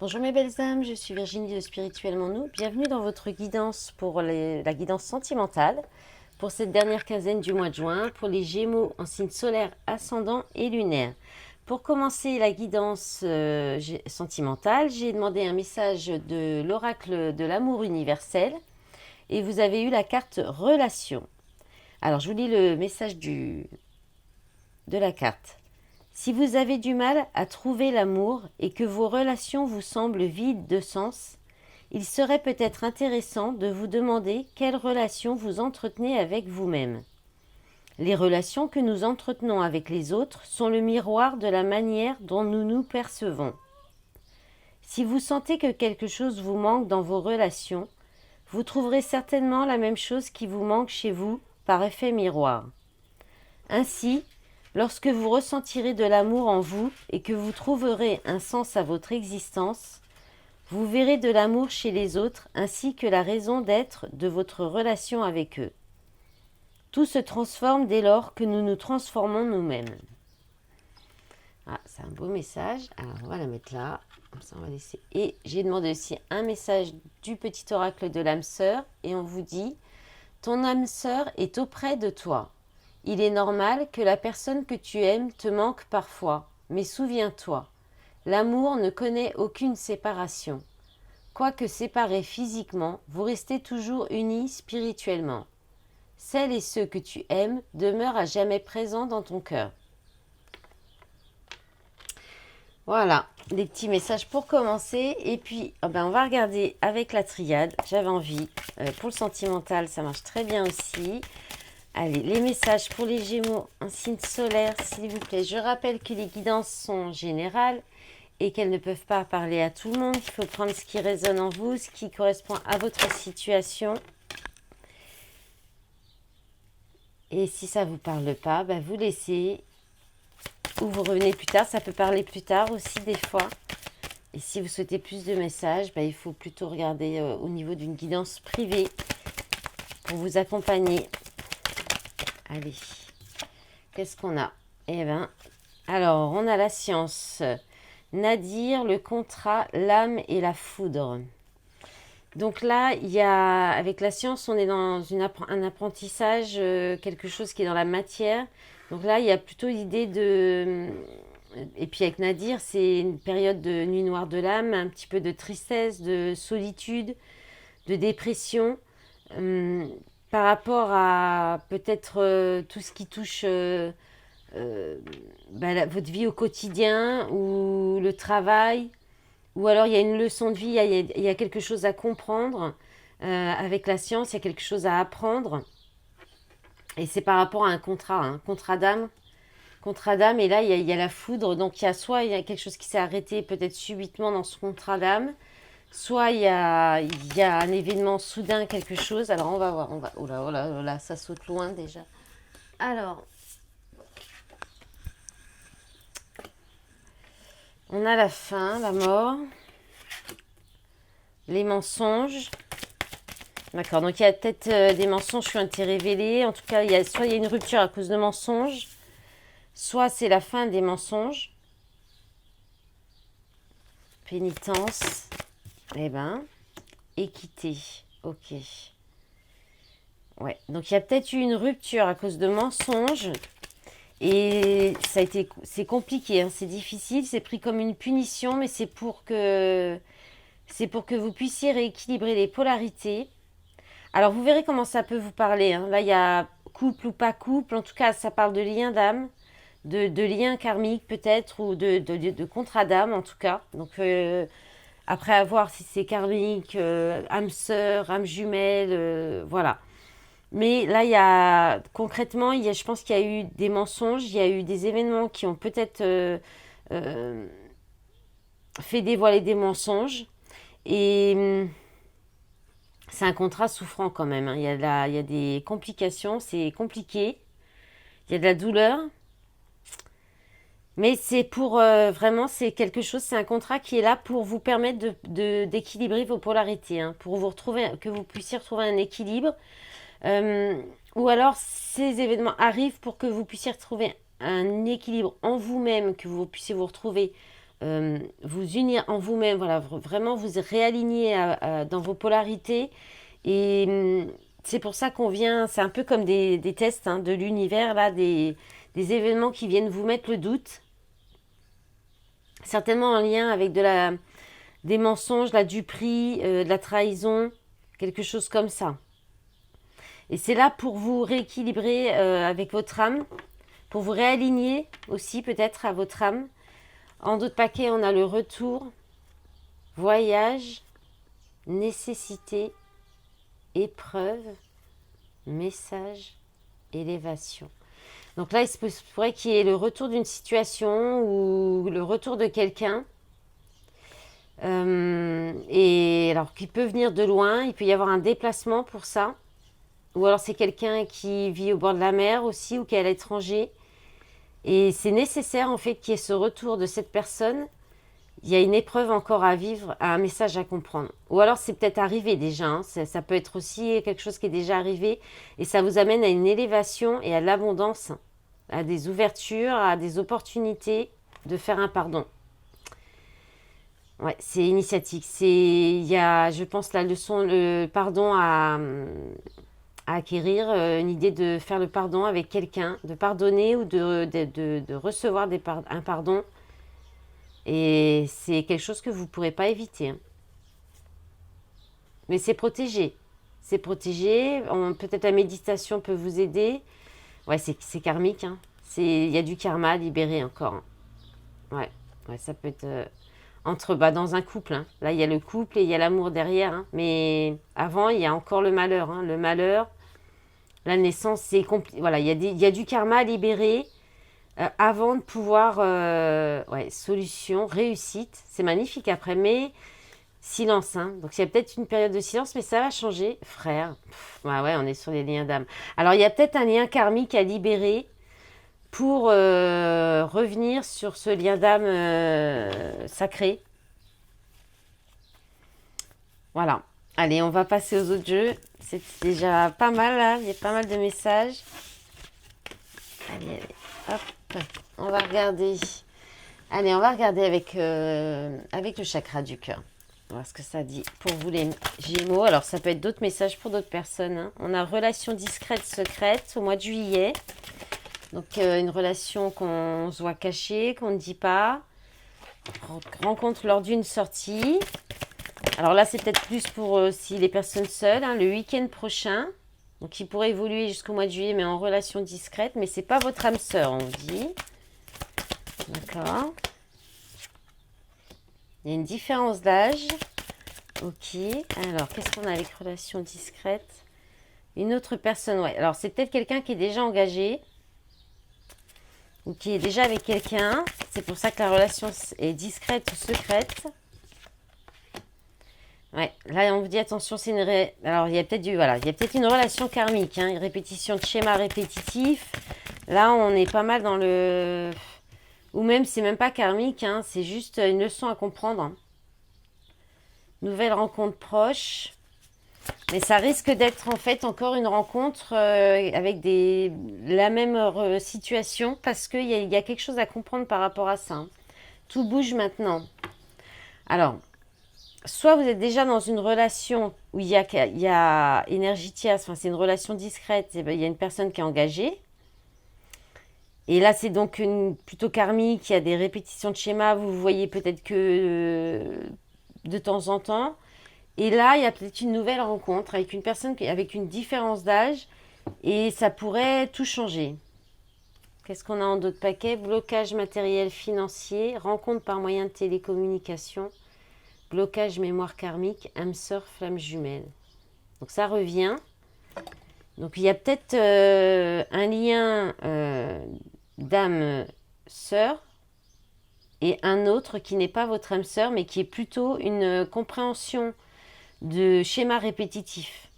Bonjour mes belles âmes, je suis Virginie de Spirituellement Nous. Bienvenue dans votre guidance pour la guidance sentimentale pour cette dernière quinzaine du mois de juin pour les Gémeaux en signe solaire, ascendant et lunaire. Pour commencer la guidance sentimentale, j'ai demandé un message de l'oracle de l'amour universel et vous avez eu la carte relation. Alors je vous lis le message de la carte. Si vous avez du mal à trouver l'amour et que vos relations vous semblent vides de sens, il serait peut-être intéressant de vous demander quelles relations vous entretenez avec vous-même. Les relations que nous entretenons avec les autres sont le miroir de la manière dont nous nous percevons. Si vous sentez que quelque chose vous manque dans vos relations, vous trouverez certainement la même chose qui vous manque chez vous par effet miroir. Ainsi, lorsque vous ressentirez de l'amour en vous et que vous trouverez un sens à votre existence, vous verrez de l'amour chez les autres ainsi que la raison d'être de votre relation avec eux. Tout se transforme dès lors que nous nous transformons nous-mêmes. Ah, c'est un beau message. Alors, on va la mettre là. Comme ça, on va laisser. Et j'ai demandé aussi un message du petit oracle de l'âme sœur. Et on vous dit, ton âme sœur est auprès de toi. Il est normal que la personne que tu aimes te manque parfois. Mais souviens-toi, l'amour ne connaît aucune séparation. Quoique séparés physiquement, vous restez toujours unis spirituellement. Celles et ceux que tu aimes demeurent à jamais présents dans ton cœur. Voilà, des petits messages pour commencer. Et puis, on va regarder avec la triade. J'avais envie. Pour le sentimental, ça marche très bien aussi. Allez, les messages pour les Gémeaux en signe solaire, s'il vous plaît. Je rappelle que les guidances sont générales et qu'elles ne peuvent pas parler à tout le monde. Il faut prendre ce qui résonne en vous, ce qui correspond à votre situation. Et si ça ne vous parle pas, vous laissez ou vous revenez plus tard. Ça peut parler plus tard aussi des fois. Et si vous souhaitez plus de messages, il faut plutôt regarder au niveau d'une guidance privée pour vous accompagner. Allez, qu'est-ce qu'on a? Alors, on a la science. Nadir, le contrat, l'âme et la foudre. Donc là, avec la science, on est dans un apprentissage, quelque chose qui est dans la matière. Donc là, il y a plutôt l'idée de... Et puis avec Nadir, c'est une période de nuit noire de l'âme, un petit peu de tristesse, de solitude, de dépression, par rapport à peut-être tout ce qui touche votre vie au quotidien ou le travail. Ou alors il y a une leçon de vie, il y a quelque chose à comprendre. Avec la science, il y a quelque chose à apprendre. Et c'est par rapport à un contrat d'âme. Contrat d'âme, et là, il y a la foudre. Donc, il y a quelque chose qui s'est arrêté peut-être subitement dans ce contrat d'âme. Soit il y a un événement soudain, quelque chose. Alors, on va voir. Oh là, oh là, oh là, ça saute loin déjà. Alors, on a la fin, la mort, les mensonges. D'accord, donc il y a peut-être des mensonges qui ont été révélés. En tout cas, soit il y a une rupture à cause de mensonges, soit c'est la fin des mensonges. Pénitence. Équité. Ok. Ouais, donc il y a peut-être eu une rupture à cause de mensonges. Et c'est compliqué, hein, c'est difficile, c'est pris comme une punition, mais c'est pour que vous puissiez rééquilibrer les polarités. Alors vous verrez comment ça peut vous parler, hein. Là il y a couple ou pas couple, en tout cas ça parle de lien d'âme, de lien karmique peut-être, ou de contrat d'âme en tout cas. Donc après à voir si c'est karmique, âme sœur, âme jumelle, voilà. Mais là, concrètement, je pense qu'il y a eu des mensonges, il y a eu des événements qui ont peut-être euh, fait dévoiler des mensonges. Et c'est un contrat souffrant quand même, hein. Il y a des complications, c'est compliqué. Il y a de la douleur. Mais c'est pour vraiment, c'est quelque chose, c'est un contrat qui est là pour vous permettre d'équilibrer vos polarités, hein, pour que vous puissiez retrouver un équilibre. Euh, ou alors, ces événements arrivent pour que vous puissiez retrouver un équilibre en vous-même, que vous puissiez vous retrouver vous unir en vous-même, voilà, vraiment vous réaligner dans vos polarités. Et c'est pour ça qu'on vient, c'est un peu comme des tests de l'univers, là, des événements qui viennent vous mettre le doute. Certainement en lien avec des mensonges, la duperie, de la trahison, quelque chose comme ça. Et c'est là pour vous rééquilibrer avec votre âme, pour vous réaligner aussi peut-être à votre âme. En d'autres paquets, on a le retour, voyage, nécessité, épreuve, message, élévation. Donc là, il se pourrait qu'il y ait le retour d'une situation ou le retour de quelqu'un. Et alors, qui peut venir de loin, il peut y avoir un déplacement pour ça. Ou alors c'est quelqu'un qui vit au bord de la mer aussi ou qui est à l'étranger. Et c'est nécessaire en fait qu'il y ait ce retour de cette personne. Il y a une épreuve encore à vivre, un message à comprendre. Ou alors c'est peut-être arrivé déjà, ça peut être aussi quelque chose qui est déjà arrivé. Et ça vous amène à une élévation et à l'abondance, à des ouvertures, à des opportunités de faire un pardon. Ouais, c'est initiatique. Il y a, je pense, la leçon, le pardon à acquérir, une idée de faire le pardon avec quelqu'un, de pardonner ou de recevoir un pardon. Et c'est quelque chose que vous ne pourrez pas éviter. Mais c'est protégé. C'est protégé. Peut-être la méditation peut vous aider. Ouais, c'est karmique. Il y a du karma à libérer encore. Ouais, ça peut être dans un couple. Là, il y a le couple et il y a l'amour derrière. Mais avant, il y a encore le malheur. Le malheur, la naissance, c'est compliqué. Voilà, il y a du karma à libérer. Avant de pouvoir, solution, réussite, c'est magnifique après, mais silence, Donc il y a peut-être une période de silence, mais ça va changer, frère. On est sur les liens d'âme. Alors il y a peut-être un lien karmique à libérer pour revenir sur ce lien d'âme sacré. Voilà. Allez, on va passer aux autres jeux. C'est déjà pas mal là, il y a pas mal de messages. Allez, hop. On va regarder. Allez, on va regarder avec le chakra du cœur. On va voir ce que ça dit pour vous les Gémeaux. Alors, ça peut être d'autres messages pour d'autres personnes. On a relation discrète, secrète au mois de juillet. Donc, une relation qu'on se voit cachée, qu'on ne dit pas. Rencontre lors d'une sortie. Alors là, c'est peut-être plus pour si les personnes seules, le week-end prochain. Donc, il pourrait évoluer jusqu'au mois de juillet, mais en relation discrète. Mais c'est pas votre âme sœur, on vous dit. D'accord. Il y a une différence d'âge. Ok. Alors, qu'est-ce qu'on a avec relation discrète? Une autre personne, ouais. Alors, c'est peut-être quelqu'un qui est déjà engagé. Ou qui est déjà avec quelqu'un. C'est pour ça que la relation est discrète ou secrète. Ouais, là on vous dit attention, c'est alors il y a peut-être une relation karmique, une répétition de schémas répétitifs. Là on est pas mal dans le, ou même c'est même pas karmique, c'est juste une leçon à comprendre. Nouvelle rencontre proche, mais ça risque d'être en fait encore une rencontre avec la même situation parce qu'il y a quelque chose à comprendre par rapport à ça. Tout bouge maintenant. Alors. Soit vous êtes déjà dans une relation où il y a énergie tierce, c'est une relation discrète, et il y a une personne qui est engagée. Et là, c'est donc plutôt karmique, il y a des répétitions de schémas, vous voyez peut-être que de temps en temps. Et là, il y a peut-être une nouvelle rencontre avec une personne avec une différence d'âge et ça pourrait tout changer. Qu'est-ce qu'on a en d'autres paquets? Blocage matériel financier, rencontre par moyen de télécommunication. Blocage mémoire karmique, âme sœur, flamme jumelle. Donc ça revient. Donc il y a peut-être un lien d'âme sœur et un autre qui n'est pas votre âme sœur, mais qui est plutôt une compréhension de schémas répétitifs.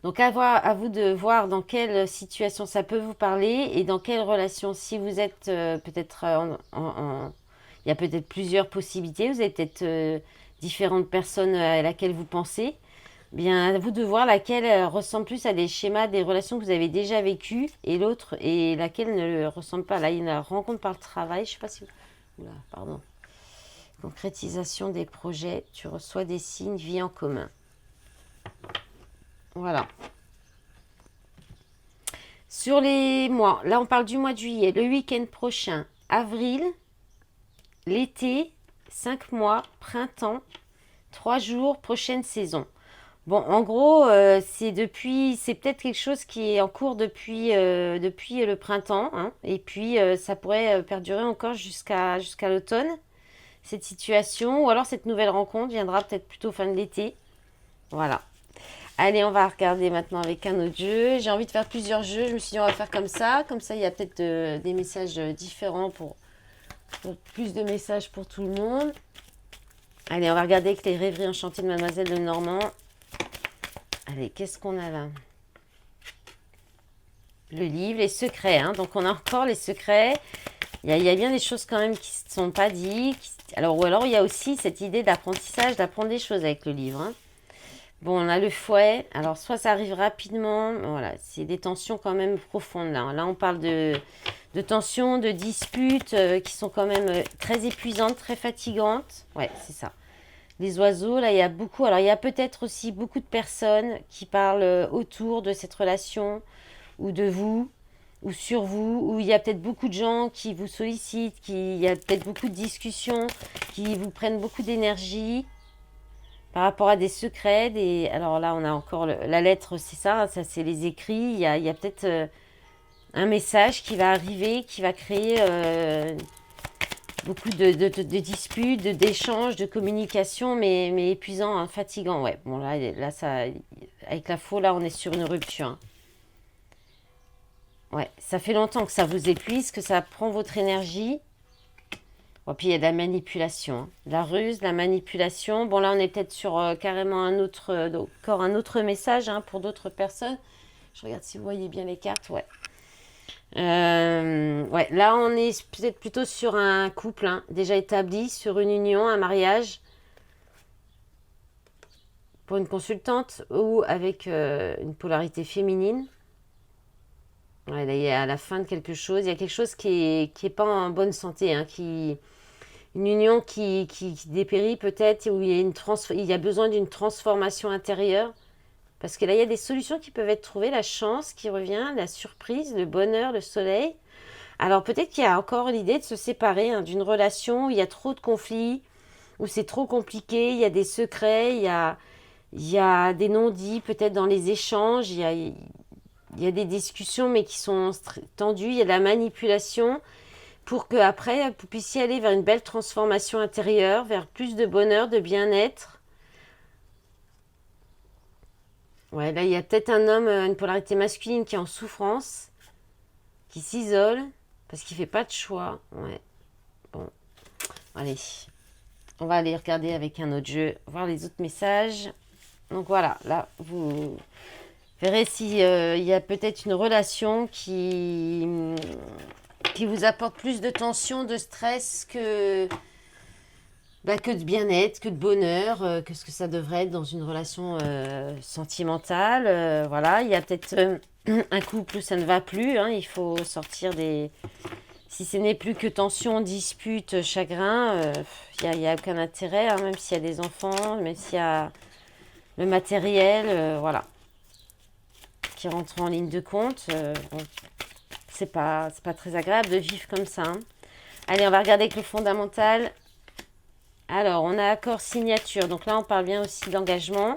Donc à vous de voir dans quelle situation ça peut vous parler et dans quelle relation. Si vous êtes peut-être il y a peut-être plusieurs possibilités. Vous avez peut-être différentes personnes à laquelle vous pensez. Bien, à vous de voir laquelle ressemble plus à des schémas des relations que vous avez déjà vécues et l'autre et laquelle ne le ressemble pas. Là, il y a une rencontre par le travail. Je sais pas si... Oula, pardon. Concrétisation des projets. Tu reçois des signes, vie en commun. Voilà. Sur les mois, là on parle du mois de juillet, le week-end prochain, avril, l'été, 5 mois, printemps, 3 jours, prochaine saison. Bon, en gros, c'est peut-être quelque chose qui est en cours depuis le printemps, hein, et puis ça pourrait perdurer encore jusqu'à l'automne, cette situation, ou alors cette nouvelle rencontre viendra peut-être plutôt fin de l'été. Voilà. Allez, on va regarder maintenant avec un autre jeu. J'ai envie de faire plusieurs jeux. Je me suis dit, on va faire comme ça. Comme ça, il y a peut-être des messages différents pour plus de messages pour tout le monde. Allez, on va regarder avec les rêveries enchantées de Mademoiselle Lenormand. Allez, qu'est-ce qu'on a là? Le livre, les secrets. Hein. Donc, on a encore les secrets. Il y a bien des choses quand même qui ne sont pas dites. Alors, ou alors, il y a aussi cette idée d'apprentissage, d'apprendre des choses avec le livre. Hein. Bon, on a le fouet. Alors, soit ça arrive rapidement. Voilà, c'est des tensions quand même profondes là. Là, on parle de tensions, de disputes qui sont quand même très épuisantes, très fatigantes. Ouais, c'est ça. Les oiseaux, là, il y a beaucoup. Alors, il y a peut-être aussi beaucoup de personnes qui parlent autour de cette relation ou de vous ou sur vous, ou il y a peut-être beaucoup de gens qui vous sollicitent, il y a peut-être beaucoup de discussions qui vous prennent beaucoup d'énergie par rapport à des secrets. Alors là, on a encore la lettre, c'est ça, ça c'est les écrits. Il y a peut-être un message qui va arriver, qui va créer beaucoup de disputes, d'échanges, de communication, mais épuisant, hein, fatigant. Ouais, bon là ça, avec la faux, là, on est sur une rupture. Hein. Ouais, ça fait longtemps que ça vous épuise, que ça prend votre énergie. Bon, puis il y a de la manipulation, hein. La ruse, la manipulation. Bon, là, on est peut-être sur carrément encore un autre message hein, pour d'autres personnes. Je regarde si vous voyez bien les cartes. Ouais. Ouais, là, on est peut-être plutôt sur un couple hein, déjà établi, sur une union, un mariage pour une consultante ou avec une polarité féminine. Ouais, là, il y a à la fin de quelque chose. Il y a quelque chose qui est pas en bonne santé, hein, une union qui dépérit peut-être, où il y a besoin d'une transformation intérieure. Parce que là, il y a des solutions qui peuvent être trouvées, la chance qui revient, la surprise, le bonheur, le soleil. Alors peut-être qu'il y a encore l'idée de se séparer hein, d'une relation où il y a trop de conflits, où c'est trop compliqué, il y a des secrets, il y a des non-dits peut-être dans les échanges, il y a des discussions mais qui sont tendues, il y a de la manipulation pour que après vous puissiez aller vers une belle transformation intérieure, vers plus de bonheur, de bien-être. Ouais, là il y a peut-être un homme, une polarité masculine qui est en souffrance, qui s'isole parce qu'il fait pas de choix. Ouais. Bon, allez, on va aller regarder avec un autre jeu, voir les autres messages. Donc voilà, là vous verrez si il y a peut-être une relation qui vous apporte plus de tension, de stress que de bien-être, que de bonheur, que ce que ça devrait être dans une relation sentimentale. Voilà, il y a peut-être un couple où ça ne va plus. Hein, il faut sortir des... Si ce n'est plus que tension, dispute, chagrin, il n'y a aucun intérêt, hein, même s'il y a des enfants, même s'il y a le matériel, voilà, qui rentre en ligne de compte. Bon, c'est pas très agréable de vivre comme ça. Hein. Allez, on va regarder avec le fondamental. Alors, on a accord signature. Donc là, on parle bien aussi d'engagement.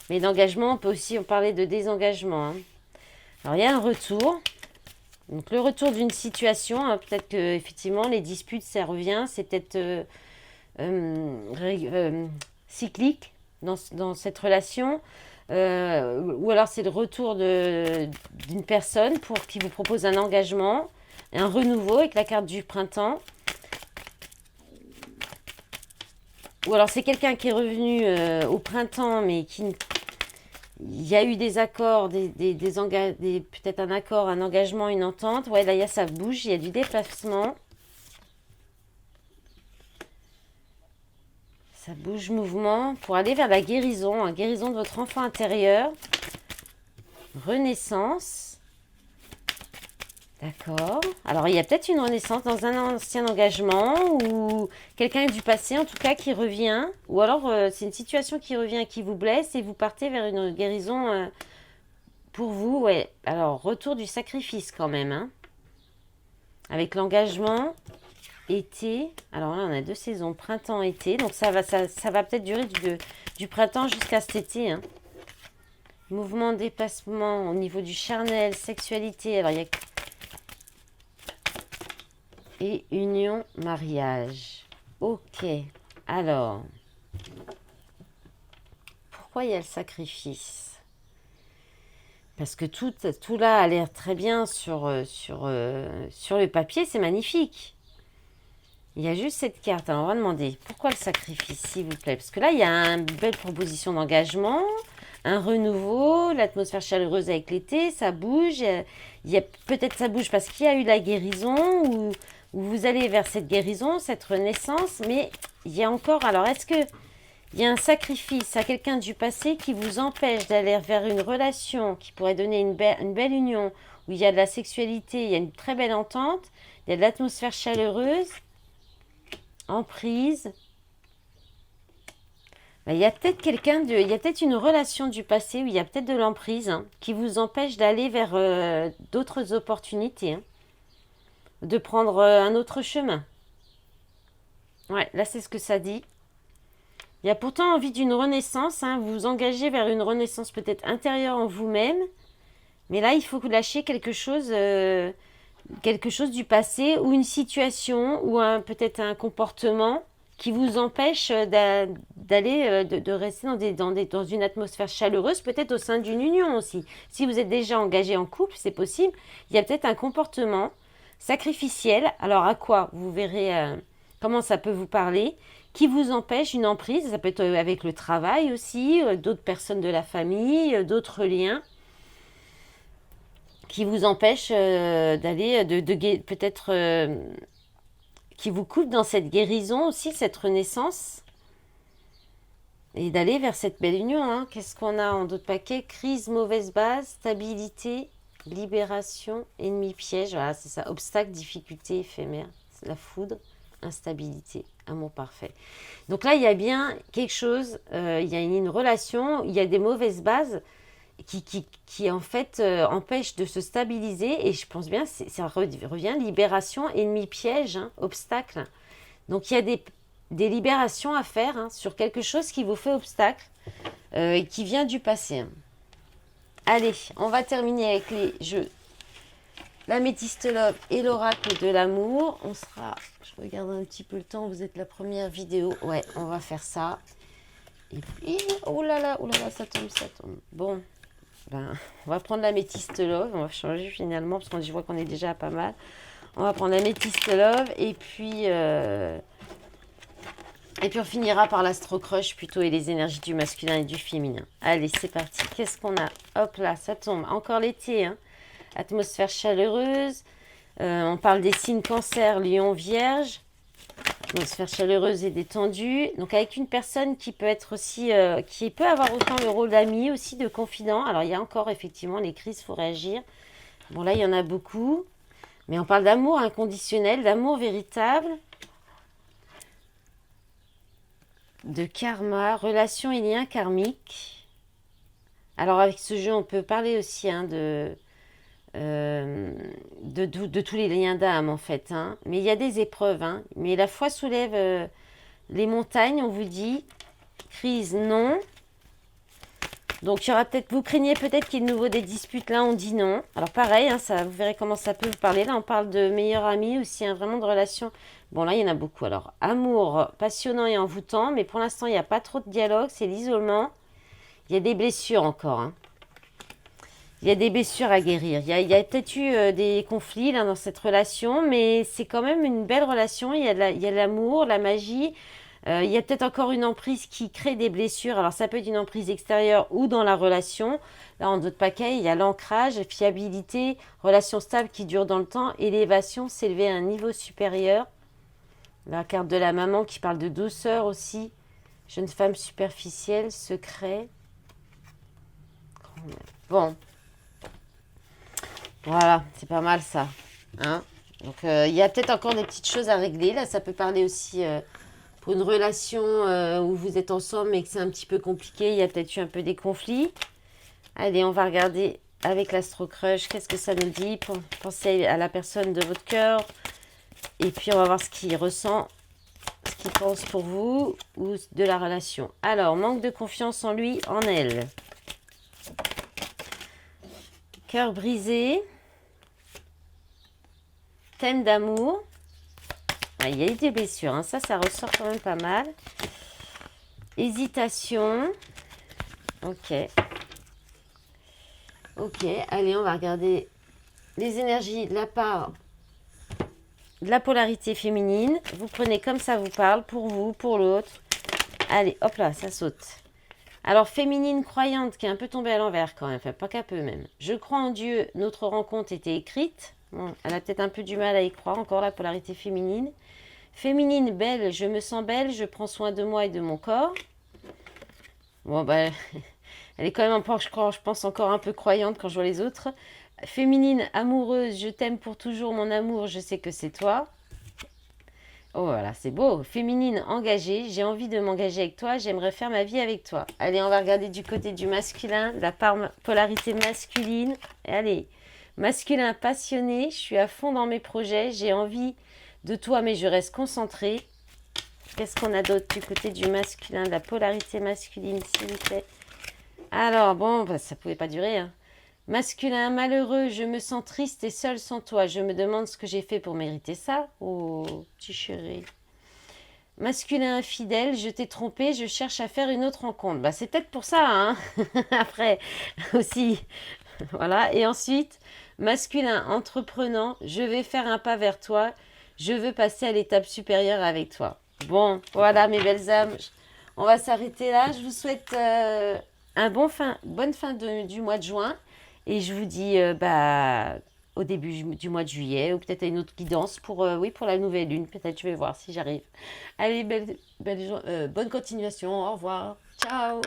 Mais d'engagement, on peut aussi parler de désengagement. Hein. Alors, il y a un retour. Donc, le retour d'une situation. Hein, peut-être que effectivement, les disputes, ça revient. C'est peut-être cyclique dans cette relation. Ou alors, c'est le retour d'une personne qui vous propose un engagement, un renouveau avec la carte du printemps. Ou alors c'est quelqu'un qui est revenu au printemps, mais il y a eu des accords, peut-être un accord, un engagement, une entente. Ouais, là, ça bouge, il y a du déplacement. Ça bouge mouvement pour aller vers la guérison, hein, guérison de votre enfant intérieur. Renaissance. D'accord. Alors, il y a peut-être une renaissance dans un ancien engagement ou quelqu'un du passé, en tout cas, qui revient. Ou alors, c'est une situation qui revient, qui vous blesse et vous partez vers une guérison pour vous. Ouais. Alors, retour du sacrifice quand même, hein. Avec l'engagement, été. Alors là, on a 2 saisons, printemps-été. Donc, ça va peut-être durer du printemps jusqu'à cet été, hein. Mouvement, déplacement au niveau du charnel, sexualité. Alors, il y a... Et union, mariage. Ok. Alors, pourquoi il y a le sacrifice? Parce que tout là a l'air très bien sur le papier, c'est magnifique. Il y a juste cette carte. Alors, on va demander pourquoi le sacrifice, s'il vous plaît. Parce que là, il y a une belle proposition d'engagement, un renouveau, l'atmosphère chaleureuse avec l'été, ça bouge. Peut-être ça bouge parce qu'il y a eu la guérison ou vous allez vers cette guérison, cette renaissance. Mais il y a encore... Alors, est-ce que il y a un sacrifice à quelqu'un du passé qui vous empêche d'aller vers une relation qui pourrait donner une belle union, où il y a de la sexualité, il y a une très belle entente, il y a de l'atmosphère chaleureuse, emprise. Ben, il y a peut-être il y a peut-être une relation du passé où il y a peut-être de l'emprise, hein, qui vous empêche d'aller vers d'autres opportunités, hein, de prendre un autre chemin. Ouais, là c'est ce que ça dit. Il y a pourtant envie d'une renaissance, hein, vous vous engagez vers une renaissance peut-être intérieure en vous-même, mais là il faut que vous lâchiez quelque chose du passé ou une situation ou peut-être un comportement qui vous empêche d'aller, de rester dans une atmosphère chaleureuse, peut-être au sein d'une union aussi. Si vous êtes déjà engagé en couple, c'est possible. Il y a peut-être un comportement sacrificiel. Alors à quoi? Vous verrez comment ça peut vous parler, qui vous empêche une emprise. Ça peut être avec le travail aussi, d'autres personnes de la famille, d'autres liens qui vous empêchent d'aller, peut-être qui vous coupent dans cette guérison aussi, cette renaissance, et d'aller vers cette belle union, hein. Qu'est-ce qu'on a en d'autres paquets? Crise, mauvaise base, stabilité, libération, ennemi piège. Voilà, c'est ça. Obstacle, difficulté, éphémère, la foudre, instabilité, amour parfait. Donc là, il y a bien quelque chose, il y a une relation, il y a des mauvaises bases qui en fait empêche de se stabiliser, et je pense bien ça revient libération, ennemi piège, hein, obstacle. Donc il y a des libérations à faire, hein, sur quelque chose qui vous fait obstacle et qui vient du passé, hein. Allez, on va terminer avec les jeux l'améthyste love et l'oracle de l'amour. Je regarde un petit peu le temps, vous êtes la première vidéo, ouais, on va faire ça. Et puis, oh là là, ça tombe. Bon, ben, on va prendre l'améthyste love, on va changer finalement parce que je vois qu'on est déjà pas mal. On va prendre l'améthyste love et puis on finira par l'astro crush plutôt et les énergies du masculin et du féminin. Allez, c'est parti. Qu'est-ce qu'on a? Hop là, ça tombe. Encore l'été, hein. Atmosphère chaleureuse. On parle des signes cancer, lion, vierge. Atmosphère chaleureuse et détendue. Donc avec une personne qui peut être aussi, qui peut avoir autant le rôle d'ami, aussi de confident. Alors il y a encore effectivement les crises, il faut réagir. Bon là il y en a beaucoup. Mais on parle d'amour inconditionnel, d'amour véritable. De karma, relations et liens karmiques. Alors avec ce jeu on peut parler aussi, hein, de tous les liens d'âme en fait, hein. Mais il y a des épreuves, hein. Mais la foi soulève les montagnes, on vous dit. Crise, non. Donc il y aura peut-être, vous craignez peut-être qu'il y ait de nouveau des disputes, là on dit non. Alors pareil, hein, ça, vous verrez comment ça peut vous parler. Là on parle de meilleurs amis aussi, hein, vraiment de relations. Bon là il y en a beaucoup. Alors amour passionnant et envoûtant, mais pour l'instant il n'y a pas trop de dialogue, c'est l'isolement. Il y a des blessures encore, hein. Il y a des blessures à guérir. Il y a peut-être eu des conflits là, dans cette relation, mais c'est quand même une belle relation. Il y a de l'amour, la magie. Il y a peut-être encore une emprise qui crée des blessures. Alors ça peut être une emprise extérieure ou dans la relation. Là, en d'autres paquets, il y a l'ancrage, fiabilité, relation stable qui dure dans le temps, élévation, s'élever à un niveau supérieur. La carte de la maman qui parle de douceur aussi. Jeune femme superficielle, secret. Bon. Voilà, c'est pas mal ça. Hein? Donc, il y a peut-être encore des petites choses à régler. Là, ça peut parler aussi pour une relation où vous êtes ensemble mais que c'est un petit peu compliqué. Il y a peut-être eu un peu des conflits. Allez, on va regarder avec l'Astro Crush. Qu'est-ce que ça nous dit? Pensez à la personne de votre cœur. Et puis, on va voir ce qu'il ressent, ce qu'il pense pour vous ou de la relation. Alors, manque de confiance en lui, en elle. Cœur brisé. Thème d'amour. Ah, il y a eu des blessures. Hein. Ça ressort quand même pas mal. Hésitation. Ok. Ok. Allez, on va regarder les énergies de la part de la polarité féminine. Vous prenez comme ça vous parle. Pour vous, pour l'autre. Allez, hop là, ça saute. Alors, féminine croyante qui est un peu tombée à l'envers quand même. Enfin, pas qu'un peu même. Je crois en Dieu. Notre rencontre était écrite. Bon, elle a peut-être un peu du mal à y croire, encore la polarité féminine. Féminine, belle, je me sens belle, je prends soin de moi et de mon corps. Bon, ben, elle est quand même, je pense, encore un peu croyante quand je vois les autres. Féminine, amoureuse, je t'aime pour toujours, mon amour, je sais que c'est toi. Oh, voilà, c'est beau. Féminine, engagée, j'ai envie de m'engager avec toi, j'aimerais faire ma vie avec toi. Allez, on va regarder du côté du masculin, de la polarité masculine. Allez. Masculin passionné, je suis à fond dans mes projets, j'ai envie de toi mais je reste concentrée. Qu'est-ce qu'on a d'autre du côté du masculin, de la polarité masculine, s'il vous plaît? Alors, bon, bah, ça pouvait pas durer. Hein. Masculin malheureux, je me sens triste et seule sans toi. Je me demande ce que j'ai fait pour mériter ça. Oh, petit chéri. Masculin infidèle, je t'ai trompé, je cherche à faire une autre rencontre. Bah, c'est peut-être pour ça, hein. Après, aussi. Voilà. Et ensuite, masculin entreprenant, je vais faire un pas vers toi. Je veux passer à l'étape supérieure avec toi. Bon, voilà mes belles âmes. On va s'arrêter là. Je vous souhaite bonne fin du mois de juin. Et je vous dis au début du mois de juillet ou peut-être à une autre guidance pour la nouvelle lune. Peut-être je vais voir si j'arrive. Allez, bonne continuation. Au revoir. Ciao.